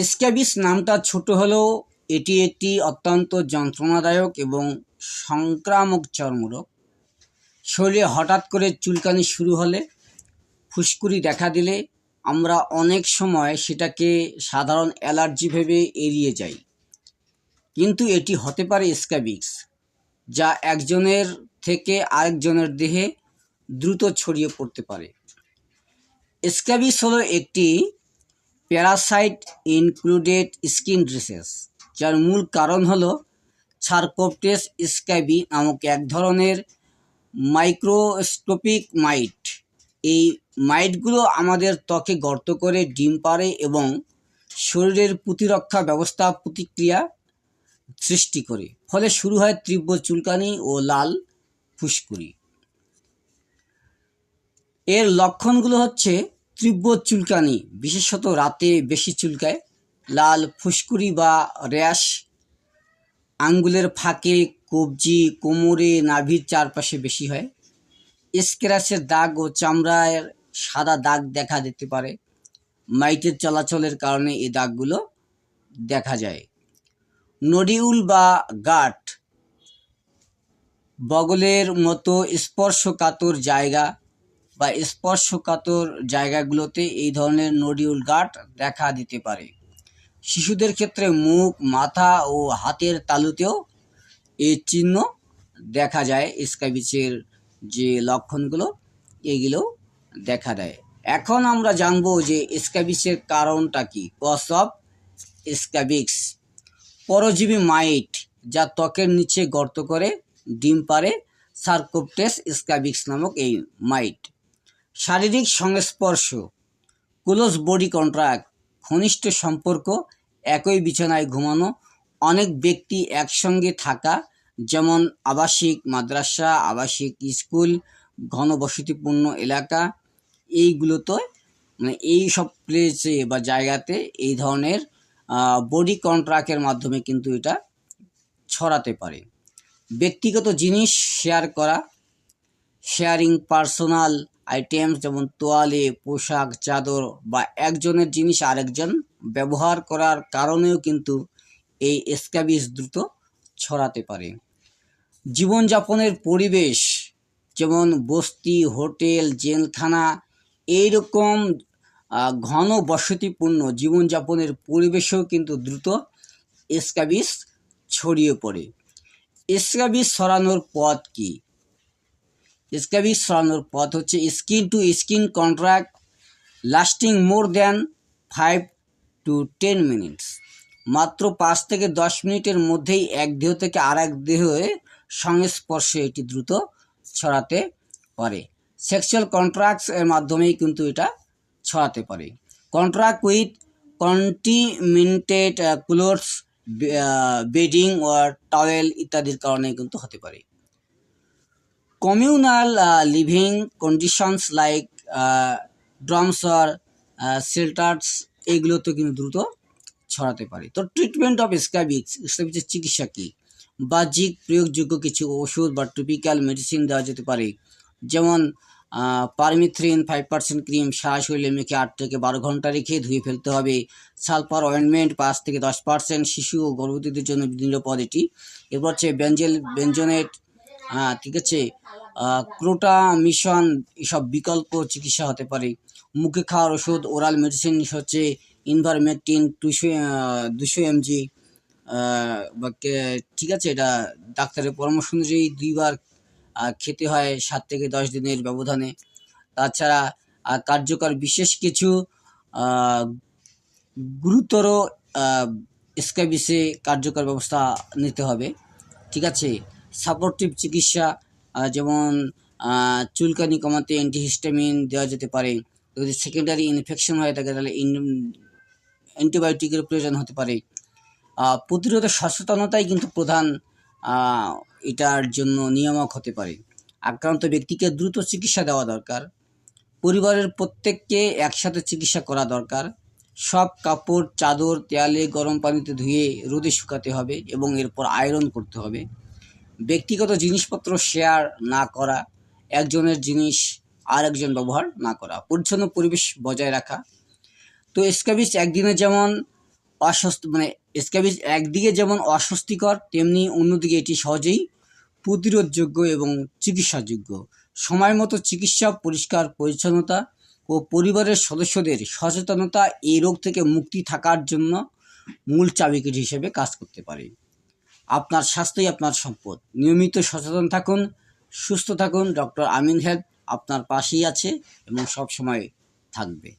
Scabies নামটা ছোট হলেও এটি একটি অত্যন্ত যন্ত্রণাদায়ক এবং সংক্রামক চর্মরোগ। শরীরে হঠাৎ করে চুলকানি শুরু হলে, ফুসকুড়ি দেখা দিলে আমরা অনেক সময় সেটাকে সাধারণ অ্যালার্জি ভেবে এড়িয়ে যাই, কিন্তু এটি হতে পারে স্ক্যাবিস, যা একজনের থেকে আরেকজনের দেহে দ্রুত ছড়িয়ে পড়তে পারে। স্ক্যাবিস হলো একটি প্যারাসাইট ইনক্লুডেড স্কিন ডিজিজ, যার মূল কারণ হলো সার্কোপটেস স্ক্যাবি নামক এক ধরনের মাইক্রোস্কোপিক মাইট। এই মাইটগুলো আমাদের ত্বকে গর্ত করে ডিম পাড়ে এবং শরীরের প্রতিরক্ষা ব্যবস্থা প্রতিক্রিয়া সৃষ্টি করে, ফলে শুরু হয় তীব্র চুলকানি ও লাল ফুসকুড়ি। এর লক্ষণগুলো হচ্ছে তীব্র চুলকানি, বিশেষত রাতে বেশি চুলকায়, লাল ফুসকুড়ি বা র্যাশ, আঙ্গুলের ফাঁকে, কবজি, কোমরে, নাভির চারপাশে বেশি হয়, স্ক্র্যাচের দাগ ও চামড়ার সাদা দাগ দেখা দিতে পারে। মাইটের চলাচলের কারণে এই দাগগুলো দেখা যায়। নোডিউল বা গাঁট, বগলের মতো স্পর্শকাতর জায়গা বা স্পর্শকাতর জায়গাগুলোতে এই ধরনের নোডিউল গাঁট দেখা দিতে পারে। শিশুদের ক্ষেত্রে মুখ, মাথা ও হাতের তালুতেও এই চিহ্ন দেখা যায়। স্ক্যাবিসের যে লক্ষণগুলো এগুলো দেখা দেয়। এখন আমরা জানবো যে স্ক্যাবিসের কারণটা কি। কজ অফ স্ক্যাবিস: পরজীবী মাইট, যা ত্বকের নিচে গর্ত করে ডিম পাড়ে, সার্কোপটেস স্ক্যাবিস নামক এই মাইট। শারীরিক সংস্পর্শ, ক্লোজ বডি কন্ট্রাক্ট, ঘনিষ্ঠ সম্পর্ক, একই বিছানায় ঘুমানো, অনেক ব্যক্তি একসঙ্গে থাকা, যেমন আবাসিক মাদ্রাসা, আবাসিক স্কুল, ঘনবসতিপূর্ণ এলাকা, এইগুলোতে এই সব প্লেসে বা জায়গাতে এই ধরনের বডি কন্ট্রাক্টের মাধ্যমে কিন্তু এটা ছড়াতে পারে। ব্যক্তিগত জিনিস শেয়ার করা, শেয়ারিং পার্সোনাল আইটেমস যেমন তোয়ালে, পোশাক, চাদর বা একজনের জিনিস আরেকজন ব্যবহার করার কারণেও কিন্তু এই স্ক্যাবিস দ্রুত ছড়াতে পারে। জীবনযাপনের পরিবেশ, যেমন বস্তি, হোটেল, জেলখানা, এইরকম ঘন বসতিপূর্ণ জীবনযাপনের পরিবেশেও কিন্তু দ্রুত স্ক্যাবিস ছড়িয়ে পড়ে। স্ক্যাবিস ছড়ানোর পথ কি? স্ক্যাবিস ছড়ানোর পথ হচ্ছে skin to skin contract lasting more than 5 to 10 minutes. মাত্র 5 থেকে 10 মিনিটের মধ্যেই এক দেহ থেকে আরেক দেহে সংস্পর্শে এটি দ্রুত ছড়াতে পারে। সেক্সুয়াল কন্ট্রাক্টস এর মাধ্যমেই কিন্তু এটা ছড়াতে পারে। Contact with contaminated clothes, bedding or towel ইত্যাদির কারণে কিন্তু হতে পারে। Communal living conditions like dorms or shelters, এইগুলোতে কিন্তু দ্রুত ছড়াতে পারে। তো ট্রিটমেন্ট অফ স্ক্যাবিসের চিকিৎসা কি? বাহ্যিক প্রয়োগযোগ্য কিছু ওষুধ বা টপিক্যাল মেডিসিন দেওয়া যেতে পারে, যেমন পারমিথ্রিন 5% ক্রিম সারা শরীরে মেখে 8 থেকে 12 ঘন্টা রেখে ধুয়ে ফেলতে হবে। সালফার অয়েন্টমেন্ট 5 থেকে 10%, শিশু ও গর্ভবতীদের জন্য নিরাপদ এটি। এরপর হচ্ছে বেনজোনেট, ঠিক আছে, ক্রোটামিশন, এসব বিকল্প চিকিৎসা হতে পারে। মুখে খাওয়ার ওষুধ, ওরাল মেডিসিন হচ্ছে ইনভারমেকটিন 200 mg, ঠিক আছে, এটা ডাক্তারের পরামর্শ অনুযায়ী 2 বার খেতে হয় 7 থেকে 10 দিনের ব্যবধানে। তাছাড়া কার্যকর বিশেষ কিছু গুরুতর স্ক্যাবিসে কার্যকর ব্যবস্থা নিতে হবে, ঠিক আছে। সাপোর্টিভ চিকিৎসা, যেমন চুলকানি কমাতে অ্যান্টিহিস্টামিন দেওয়া যেতে পারে। যদি সেকেন্ডারি ইনফেকশন হয়ে থাকে তাহলে অ্যান্টিবায়োটিকের প্রয়োজন হতে পারে। প্রতিরোধ সচেতনতাই কিন্তু প্রধান এটার জন্য নিয়ামক হতে পারে। আক্রান্ত ব্যক্তিকে দ্রুত চিকিৎসা দেওয়া দরকার। পরিবারের প্রত্যেককে একসাথে চিকিৎসা করা দরকার। সব কাপড়, চাদর দেয়ালে গরম পানিতে ধুয়ে রোদে শুকাতে হবে এবং এরপর আয়রন করতে হবে। ব্যক্তিগত জিনিসপত্র শেয়ার না করা, একজনের জিনিস আরেকজন ব্যবহার না করা, পরিচ্ছন্ন পরিবেশ বজায় রাখা। তো স্ক্যাবিস একদিনে যেমন স্ক্যাবিস একদিকে যেমন অস্বস্তিকর, তেমনি অন্যদিকে এটি সহজেই প্রতিরোধযোগ্য এবং চিকিৎসাযোগ্য। সময় মতো চিকিৎসা, পরিষ্কার পরিচ্ছন্নতা ও পরিবারের সদস্যদের সচেতনতা এই রোগ থেকে মুক্তি থাকার জন্য মূল চাবিকাঠি হিসেবে কাজ করতে পারে। আপনার স্বাস্থ্যই আপনার সম্পদ। নিয়মিত সচেতন থাকুন, সুস্থ থাকুন। ডক্টর আমিন হেলথ আপনার পাশেই আছে এবং সবসময় থাকবে।